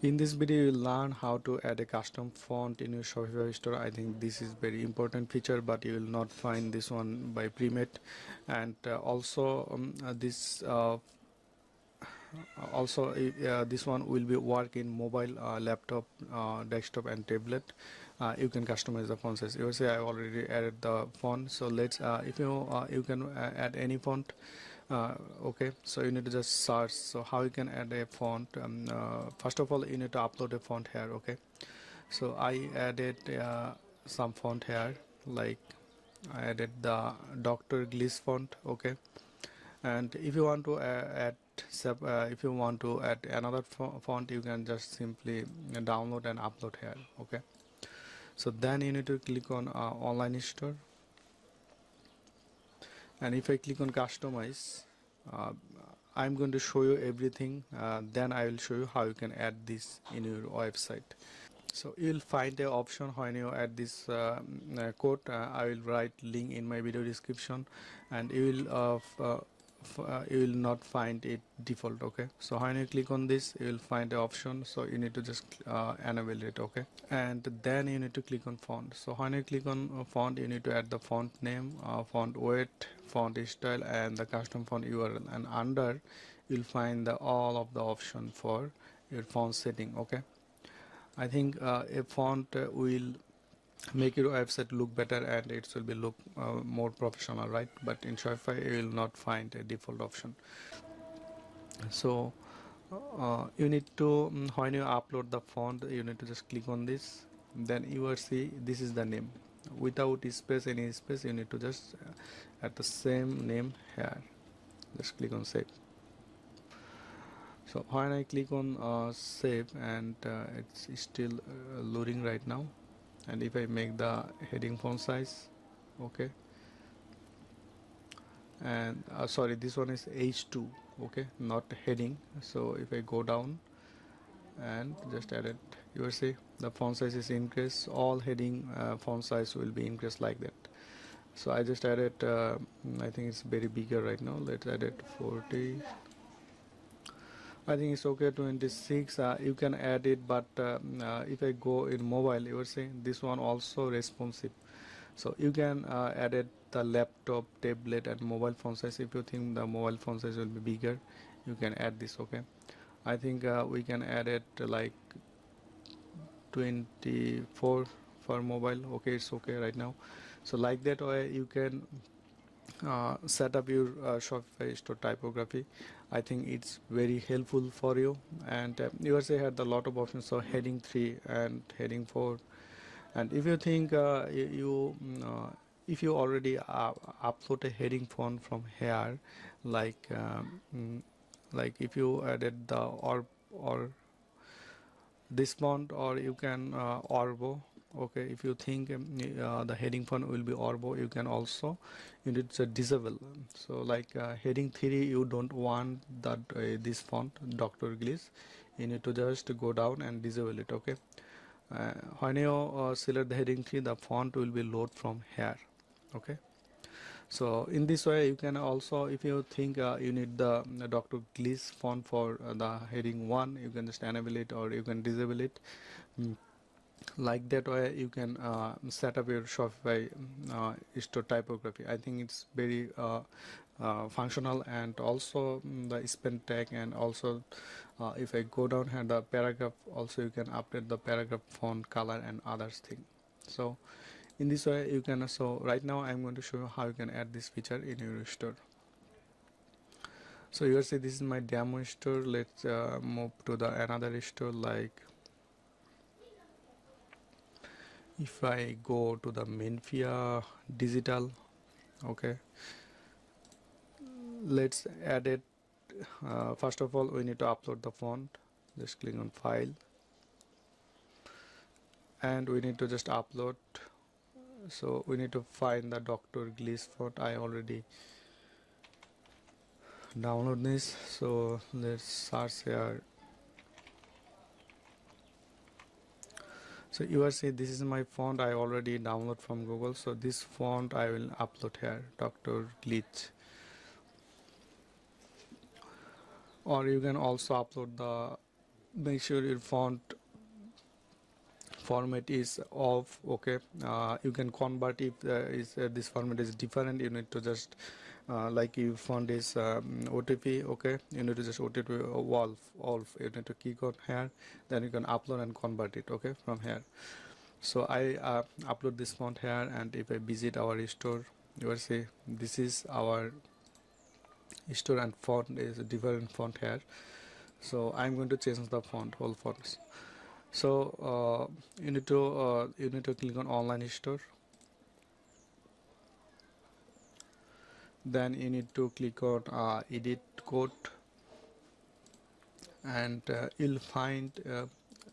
In this video, you'll learn how to add a custom font in your Shopify store. I think this is very important feature, but you will not find this one by pre-made. And this one will be work in mobile, laptop, desktop, and tablet. You can customize the font size. You will say I already added the font, so let's if you can add any font. Okay, so you need to just search. So how you can add a font? First of all, you need to upload a font here. Okay, so I added some font here, like I added the Dr. Gliss font. Okay, and if you want to if you want to add another font, you can just simply download and upload here. Okay, so then you need to click on online store, and if I click on customize, uh, I'm going to show you everything. Then I will show you how you can add this in your website. So you will find the option when you add this code. I will write link in my video description, and you will not find it default. Okay, so when you click on this, you will find the option, so you need to just enable it. Okay, and then you need to click on font. So when you click on font, you need to add the font name, font weight, font style, and the custom font URL, and under you'll find all of the option for your font setting. Okay, I think a font will make your website look better, and it will be look more professional, right? But in Shopify you will not find a default option. So you need to when you upload the font, you need to just click on this. Then you will see this is the name without space, any space. You need to just add the same name here. Just click on save. So when I click on save, and it's still loading right now, and if I make the heading font size, okay, and sorry, this one is H2, okay, not heading. So if I go down and just add it, you will see the font size is increased. All heading font size will be increased like that. So I just added I think it's very bigger right now. Let's add it 40. I think it's okay. 26 you can add it, but if I go in mobile, you will see this one also responsive. So you can add it the laptop, tablet, and mobile font size. If you think the mobile font size will be bigger, you can add this. Okay, I think we can add it like 24 for mobile. Okay, it's okay right now. So like that way you can set up your Shopify store typography. I think it's very helpful for you. And you also had a lot of options, so heading 3 and heading 4. And if you think if you already upload a heading font from here, like if you added the or this font, or you can Orbo. Okay, if you think the heading font will be Orbo, you can also, you need to disable. So like heading 3, you don't want that this font Dr. Gliss, you need to just go down and disable it. Okay, when you select the heading 3, the font will be load from here. Okay, so in this way you can also, if you think you need the Dr. Gliss font for the heading 1, you can just enable it or you can disable it. Like that way you can set up your Shopify store typography. I think it's very functional, and also the spell tag, and also if I go down here, the paragraph, also you can update the paragraph font color and others thing. So in this way you can. So right now I'm going to show you how you can add this feature in your store. So you see this is my demo store. Let's move to the another store. Like if I go to the Menfia digital, okay, let's add it. First of all, we need to upload the font. Just click on file, and we need to just upload. So we need to find the Dr. Gliss font. I already download this, so let's search here. So you are see this is my font I already download from Google. So this font I will upload here, Dr. Gliss. Or you can also upload the make sure your font format is off. Okay, you can convert if this format is different. You need to just like if font is OTP, okay, you need to just OTP wolf, you need to click on here, then you can upload and convert it, okay, from here. So I upload this font here, and if I visit our store, you will see this is our store, and font is a different font here. So I'm going to change the font, whole fonts. So you need to click on online store, then you need to click on edit code, and you'll find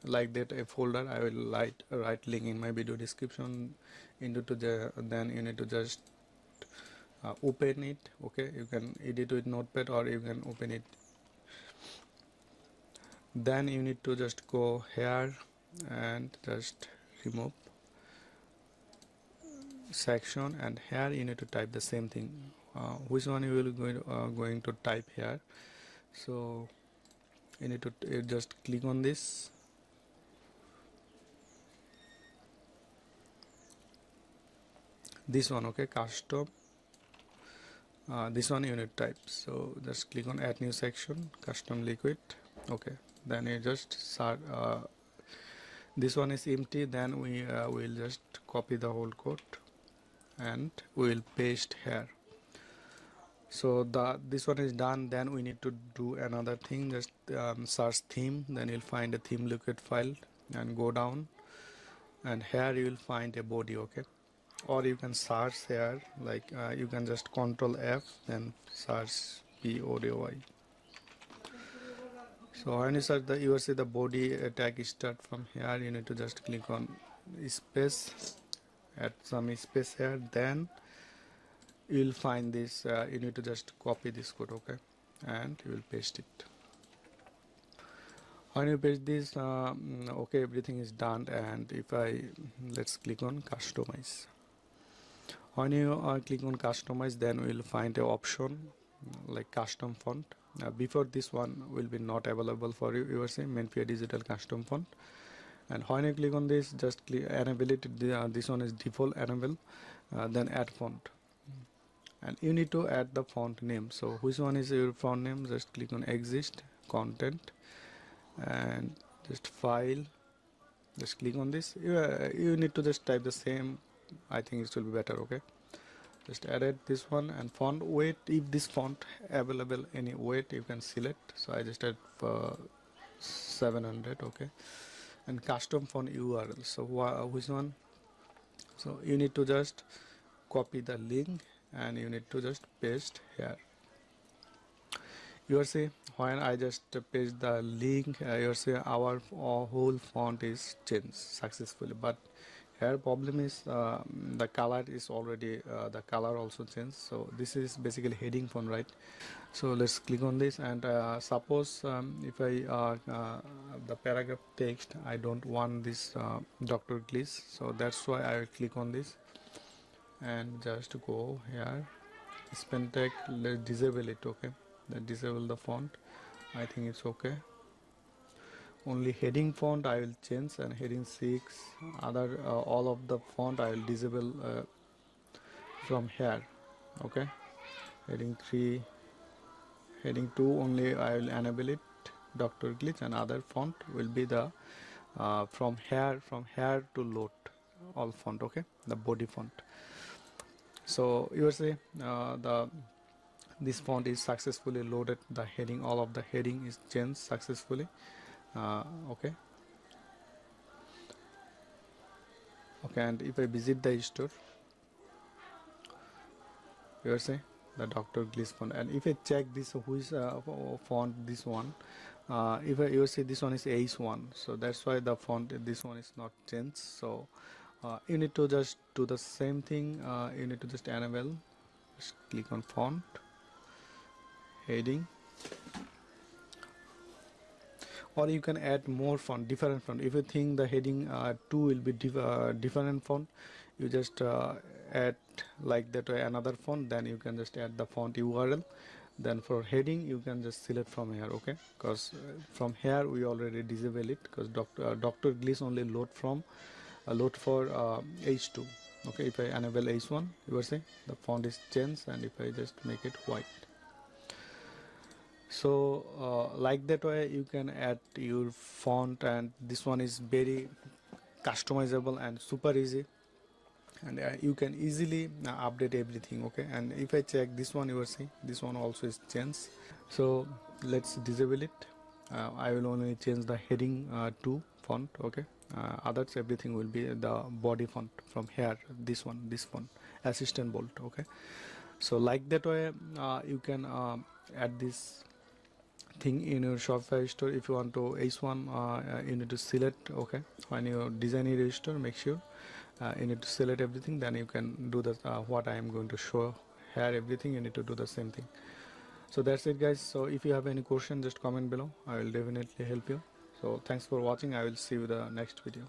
like that a folder. I will write link in my video description into the, then you need to just open it. Okay, you can edit with notepad or you can open it. Then you need to just go here and just remove section, and here you need to type the same thing, which one you will going to type here. So you need to just click on this, one, okay, custom, this one you need to type. So just click on add new section, custom liquid, okay, then you just start this one is empty, then we will just copy the whole code and we will paste here. So this one is done. Then we need to do another thing, just search theme, then you'll find a theme liquid file and go down, and here you will find a body, okay, or you can search here, like you can just Control F, then search BODY. So when you search you will see the body tag start from here. You need to just click on space, add some space here, then you will find this, you need to just copy this code, okay, and you will paste it. When you paste this, okay, everything is done, and if let's click on customize. When you click on customize, then we will find an option like custom font. Before this one will be not available for you, you will see Menfia digital custom font, and when you click on this, just click enable it. This one is default enable, then add font, and you need to add the font name. So which one is your font name? Just click on exist content and just file, just click on this. You need to just type the same, I think it will be better, okay. Just added this one, and font weight, if this font available any weight you can select. So I just add 700, okay, and custom font URL. So which one? So you need to just copy the link and you need to just paste here. You see when I just paste the link, you see our whole font is changed successfully, but here problem is the color is already the color also changed. So this is basically heading font, right? So let's click on this, and suppose if I the paragraph text, I don't want this Dr. Gliss, so that's why I will click on this and just go here, spell tag, let's disable it, okay, then disable the font. I think it's okay. Only heading font I will change, and heading 6, other all of the font I will disable from here, okay. Heading 3, heading 2 only I will enable it, Dr. Glitch, and other font will be the from here to load all font, okay, the body font. So you will see this font is successfully loaded, the heading, all of the heading is changed successfully, okay, and if I visit the store, you will see the Dr. Gliss font, and if I check this which font, this one, if you see this one is H1, so that's why the font, this one is not changed. So you need to just do the same thing, you need to just enable, just click on font, heading, or you can add more font, different font. If you think the heading 2 will be different font, you just add like that way another font, then you can just add the font URL, Then for heading you can just select from here, okay, because from here we already disable it, because Dr. Gliss only load from load for H2. Okay, if I enable H1, you will see the font is changed, and if I just make it white. So like that way you can add your font, and this one is very customizable and super easy, and you can easily update everything. Okay, and if I check this one, you will see this one also is changed. So let's disable it. I will only change the heading to font. Okay, others everything will be the body font from here. This font, assistant bold. Okay, so like that way you can add this thing in your Shopify store. If you want to H1, you need to select. Okay, when you design your store, make sure you need to select everything, then you can do the what I am going to show here. Everything you need to do the same thing. So that's it, guys. So if you have any question, just comment below. I will definitely help you. So thanks for watching. I will see you the next video.